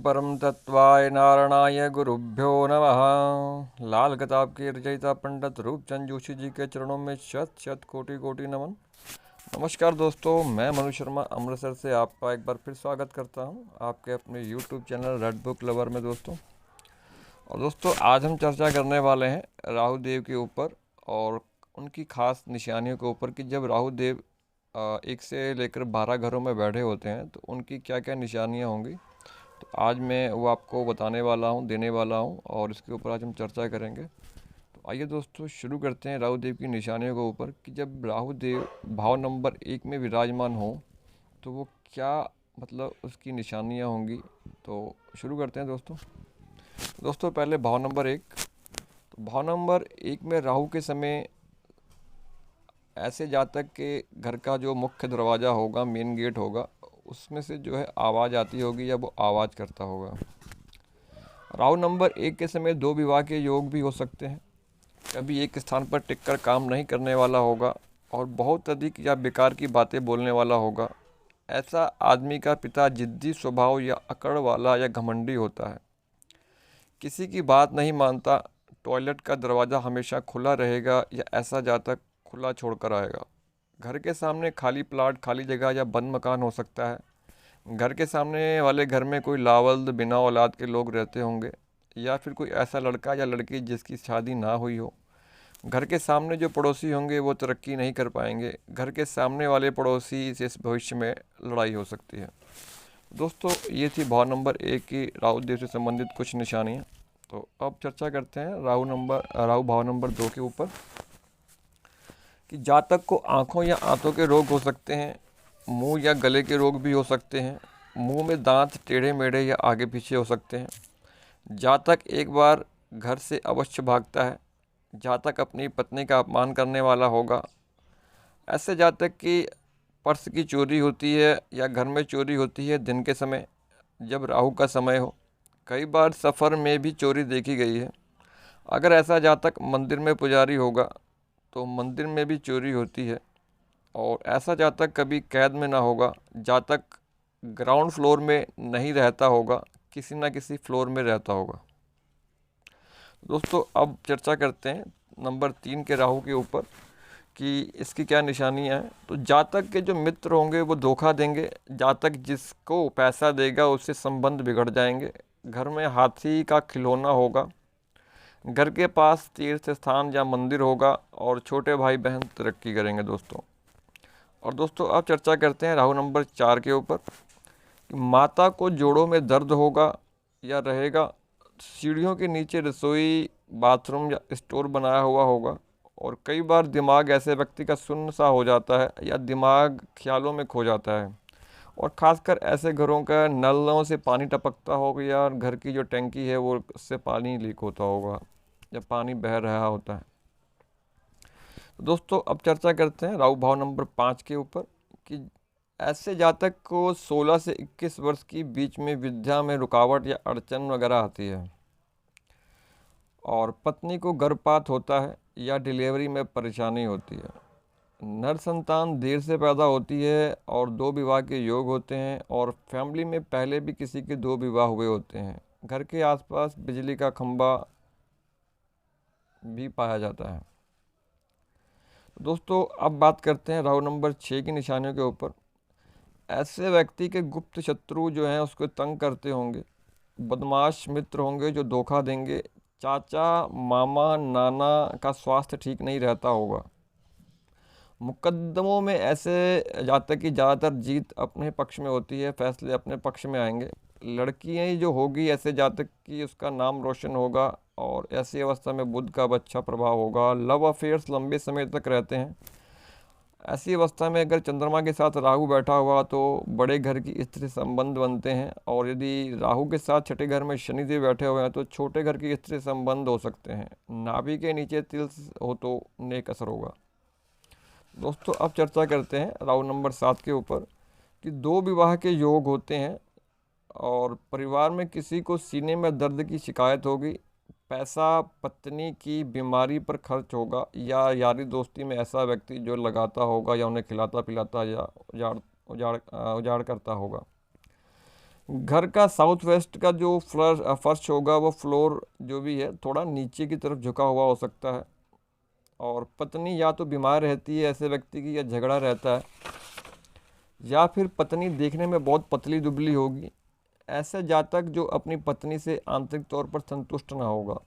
परम तत्वाय नारायणाय गुरुभ्यो नमः। लाल किताब के रचयिता पंडित रूपचंद जोशी जी के चरणों में शत शत कोटि कोटि नमन। नमस्कार दोस्तों, मैं मनु शर्मा अमृतसर से आपका एक बार फिर स्वागत करता हूं आपके अपने YouTube channel red book lover में दोस्तों। और दोस्तों, आज हम चर्चा करने वाले हैं राहु देव के ऊपर और उनकी खास निशानियों के ऊपर कि जब राहु देव 1 से लेकर 12 घरों में बैठे होते हैं तो उनकी क्या क्या निशानियां होंगी। तो आज मैं वो आपको बताने वाला हूं, देने वाला हूं और इसके ऊपर आज हम चर्चा करेंगे। तो आइए दोस्तों, शुरू करते हैं राहु देव की निशानियों के ऊपर कि जब राहु देव भाव नंबर 1 में विराजमान हो तो वो क्या मतलब उसकी निशानियां होंगी। तो शुरू करते हैं दोस्तों पहले भाव नंबर 1। तो भाव नंबर 1 में राहु के समय ऐसे जातक के घर का जो मुख्य दरवाज़ा होगा, मेन गेट होगा, उसमें से जो है आवाज़ आती होगी या वो आवाज़ करता होगा। राहु नंबर 1 के समय 2 विवाह के योग भी हो सकते हैं। कभी एक स्थान पर टिककर काम नहीं करने वाला होगा और बहुत अधिक या बेकार की बातें बोलने वाला होगा। ऐसा आदमी का पिता जिद्दी स्वभाव या अकड़ वाला या घमंडी होता है, किसी की बात नहीं मानता, टॉयलेट का दरवाज़ा हमेशा खुला रहेगा या ऐसा जातक खुला छोड़कर आएगा। घर के सामने खाली प्लाट, खाली जगह या बंद मकान हो सकता है। घर के सामने वाले घर में कोई लावल्द बिना औलाद के लोग रहते होंगे या फिर कोई ऐसा लड़का या लड़की जिसकी शादी ना हुई हो। घर के सामने जो पड़ोसी होंगे वो तरक्की नहीं कर पाएंगे। घर के सामने वाले पड़ोसी से इस भविष्य में लड़ाई हो सकती है। दोस्तों, ये थी भाव नंबर 1 की राहु देव से संबंधित कुछ निशानियाँ। तो अब चर्चा करते हैं राहु भाव नंबर 2 के ऊपर कि जातक को आँखों या आंतों के रोग हो सकते हैं। मुंह या गले के रोग भी हो सकते हैं। मुंह में दांत टेढ़े मेढ़े या आगे पीछे हो सकते हैं। जातक एक बार घर से अवश्य भागता है। जातक अपनी पत्नी का अपमान करने वाला होगा। ऐसे जातक की पर्स की चोरी होती है या घर में चोरी होती है दिन के समय, जब राहु का समय हो। कई बार सफ़र में भी चोरी देखी गई है। अगर ऐसा जातक मंदिर में पुजारी होगा तो मंदिर में भी चोरी होती है। और ऐसा जातक कभी कैद में ना होगा। जातक ग्राउंड फ्लोर में नहीं रहता होगा, किसी न किसी फ्लोर में रहता होगा। दोस्तों, अब चर्चा करते हैं नंबर 3 के राहु के ऊपर कि इसकी क्या निशानियां हैं। तो जातक के जो मित्र होंगे वो धोखा देंगे। जातक जिसको पैसा देगा उससे संबंध बिगड़ जाएंगे। घर में हाथी का खिलौना होगा। घर के पास तीर्थ स्थान या मंदिर होगा और छोटे भाई बहन तरक्की करेंगे दोस्तों। और दोस्तों, अब चर्चा करते हैं राहु नंबर 4 के ऊपर कि माता को जोड़ों में दर्द होगा या रहेगा। सीढ़ियों के नीचे रसोई, बाथरूम या स्टोर बनाया हुआ होगा। और कई बार दिमाग ऐसे व्यक्ति का सुन्न सा हो जाता है या दिमाग ख्यालों में खो जाता है। और ख़ासकर ऐसे घरों का नलों से पानी टपकता होगा या घर की जो टंकी है वो उससे पानी लीक होता होगा या पानी बह रहा होता है। तो दोस्तों, अब चर्चा करते हैं राहु भाव नंबर 5 के ऊपर कि ऐसे जातक को 16 से 21 वर्ष की बीच में विद्या में रुकावट या अड़चन वगैरह आती है। और पत्नी को गर्भपात होता है या डिलीवरी में परेशानी होती है। नर संतान देर से पैदा होती है और 2 विवाह के योग होते हैं। और फैमिली में पहले भी किसी के 2 विवाह हुए होते हैं। घर के आसपास बिजली का खंभा भी पाया जाता है। दोस्तों, अब बात करते हैं राहु नंबर 6 की निशानियों के ऊपर। ऐसे व्यक्ति के गुप्त शत्रु जो हैं उसको तंग करते होंगे। बदमाश मित्र होंगे जो धोखा देंगे। चाचा, मामा, नाना का स्वास्थ्य ठीक नहीं रहता होगा। मुकदमों में ऐसे जातक की ज़्यादातर जीत अपने पक्ष में होती है, फैसले अपने पक्ष में आएंगे। लड़कियाँ जो होगी ऐसे जातक की, उसका नाम रोशन होगा। और ऐसी अवस्था में बुध का अच्छा प्रभाव होगा। लव अफेयर्स लंबे समय तक रहते हैं। ऐसी अवस्था में अगर चंद्रमा के साथ राहु बैठा हुआ तो बड़े घर की स्त्री संबंध बनते हैं। और यदि राहु के साथ छठे घर में शनिदेव बैठे हुए हैं तो छोटे घर की स्त्री संबंध हो सकते हैं। नाभि के नीचे तिल हो तो नेक असर होगा। दोस्तों, अब चर्चा करते हैं राहु नंबर 7 के ऊपर कि 2 विवाह के योग होते हैं और परिवार में किसी को सीने में दर्द की शिकायत होगी। पैसा पत्नी की बीमारी पर खर्च होगा या यारी दोस्ती में ऐसा व्यक्ति जो लगाता होगा या उन्हें खिलाता पिलाता या उजाड़ करता होगा। घर का साउथ वेस्ट का जो फर्श होगा, वो फ्लोर जो भी है थोड़ा नीचे की तरफ झुका हुआ हो सकता है। और पत्नी या तो बीमार रहती है ऐसे व्यक्ति की, या झगड़ा रहता है, या फिर पत्नी देखने में बहुत पतली दुबली होगी। ऐसे जातक जो अपनी पत्नी से आंतरिक तौर पर संतुष्ट ना होगा।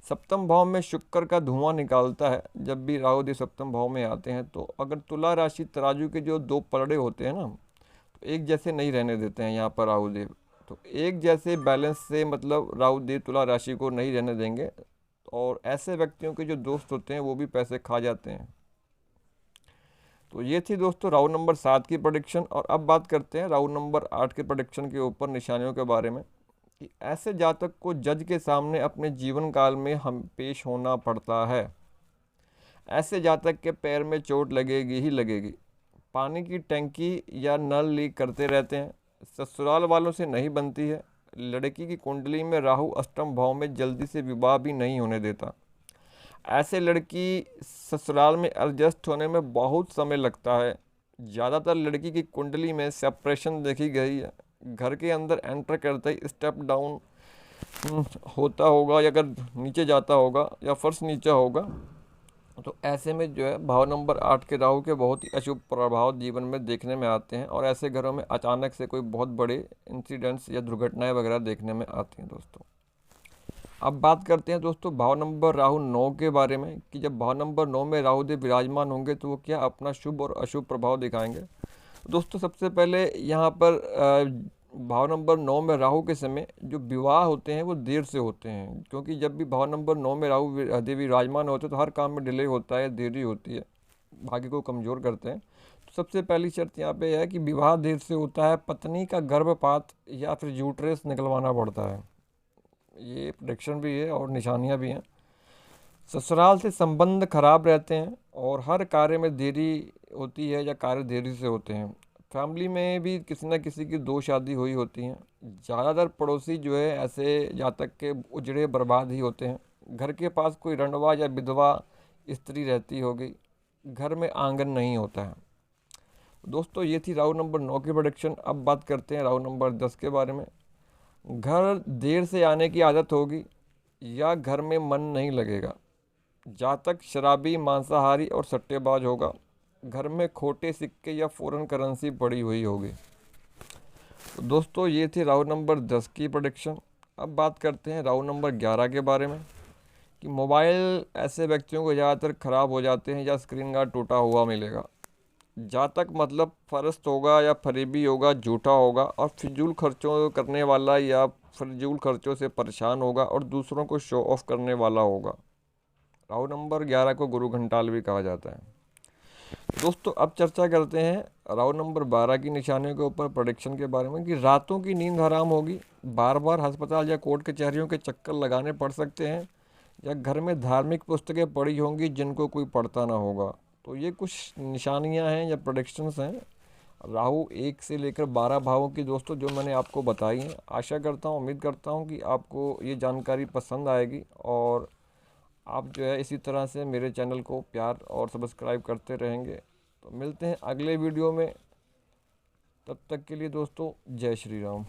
सप्तम भाव में शुक्र का धुआं निकालता है जब भी राहु देव सप्तम भाव में आते हैं। तो अगर तुला राशि तराजू के जो दो पलड़े होते हैं ना, तो एक जैसे नहीं रहने देते हैं यहाँ पर राहु देव। तो एक जैसे बैलेंस से मतलब राहु देव तुला राशि को नहीं रहने देंगे। और ऐसे व्यक्तियों के जो दोस्त होते हैं वो भी पैसे खा जाते हैं। तो ये थी दोस्तों राहु नंबर 7 की प्रेडिक्शन। और अब बात करते हैं राहु नंबर 8 के प्रेडिक्शन के ऊपर निशानियों के बारे में, कि ऐसे जातक को जज के सामने अपने जीवन काल में हम पेश होना पड़ता है। ऐसे जातक के पैर में चोट लगेगी ही लगेगी। पानी की टंकी या नल लीक करते रहते हैं। ससुराल वालों से नहीं बनती है। लड़की की कुंडली में राहु अष्टम भाव में जल्दी से विवाह भी नहीं होने देता। ऐसे लड़की ससुराल में एडजस्ट होने में बहुत समय लगता है। ज़्यादातर लड़की की कुंडली में सेपरेशन देखी गई है। घर के अंदर एंटर करते ही स्टेप डाउन होता होगा, या अगर नीचे जाता होगा या फर्श नीचा होगा। तो ऐसे में जो है भाव नंबर 8 के राहु के बहुत ही अशुभ प्रभाव जीवन में देखने में आते हैं। और ऐसे घरों में अचानक से कोई बहुत बड़े इंसिडेंट्स या दुर्घटनाएं वगैरह देखने में आती हैं दोस्तों। अब बात करते हैं दोस्तों भाव नंबर राहु 9 के बारे में, कि जब भाव नंबर 9 में राहु देव विराजमान होंगे तो वो क्या अपना शुभ और अशुभ प्रभाव दिखाएंगे। दोस्तों सबसे पहले यहाँ पर भाव नंबर 9 में राहु के समय जो विवाह होते हैं वो देर से होते हैं। क्योंकि जब भी भाव नंबर 9 में राहु देव विराजमान होते हैं तो हर काम में डिले होता है, देरी होती है, भाग्य को कमज़ोर करते हैं। तो सबसे पहली शर्त यहाँ पे है कि विवाह देर से होता है, पत्नी का गर्भपात या फिर यूट्रस निकलवाना पड़ता है। ये प्रेडिक्शन भी है और निशानियाँ भी हैं। ससुराल से संबंध खराब रहते हैं और हर कार्य में देरी होती है या कार्य देरी से होते हैं। फैमिली में भी किसी न किसी की दो शादी हुई होती हैं। ज़्यादातर पड़ोसी जो है ऐसे जातक के उजड़े बर्बाद ही होते हैं। घर के पास कोई रंडवा या विधवा स्त्री रहती होगी। घर में आंगन नहीं होता है। दोस्तों ये थी राहु नंबर 9 की प्रेडिक्शन। अब बात करते हैं राहु नंबर 10 के बारे में। घर देर से आने की आदत होगी या घर में मन नहीं लगेगा। जातक शराबी, मांसाहारी और सट्टेबाज होगा। घर में खोटे सिक्के या फॉरेन करेंसी पड़ी हुई होगी। तो दोस्तों ये थी राहु नंबर 10 की प्रेडिक्शन। अब बात करते हैं राहु नंबर 11 के बारे में, कि मोबाइल ऐसे व्यक्तियों को ज़्यादातर ख़राब हो जाते हैं या स्क्रीन गार्ड टूटा हुआ मिलेगा। जातक मतलब फरस्त होगा या फरेबी होगा, झूठा होगा और फिजूल खर्चों करने वाला या फिजूल खर्चों से परेशान होगा और दूसरों को शो ऑफ करने वाला होगा। राहु नंबर 11 को गुरु घंटाल भी कहा जाता है। दोस्तों अब चर्चा करते हैं राहु नंबर 12 की निशानियों के ऊपर प्रेडिक्शन के बारे में, कि रातों की नींद हराम होगी। बार बार अस्पताल या कोर्ट कचहरियों के चक्कर लगाने पड़ सकते हैं, या घर में धार्मिक पुस्तकें पड़ी होंगी जिनको कोई पढ़ता ना होगा। तो ये कुछ निशानियां हैं या प्रेडिक्शंस हैं राहु 1 से लेकर 12 भावों की दोस्तों, जो मैंने आपको बताई हैं। आशा करता हूँ, उम्मीद करता हूँ कि आपको ये जानकारी पसंद आएगी और आप जो है इसी तरह से मेरे चैनल को प्यार और सब्सक्राइब करते रहेंगे। तो मिलते हैं अगले वीडियो में। तब तक के लिए दोस्तों जय श्री राम।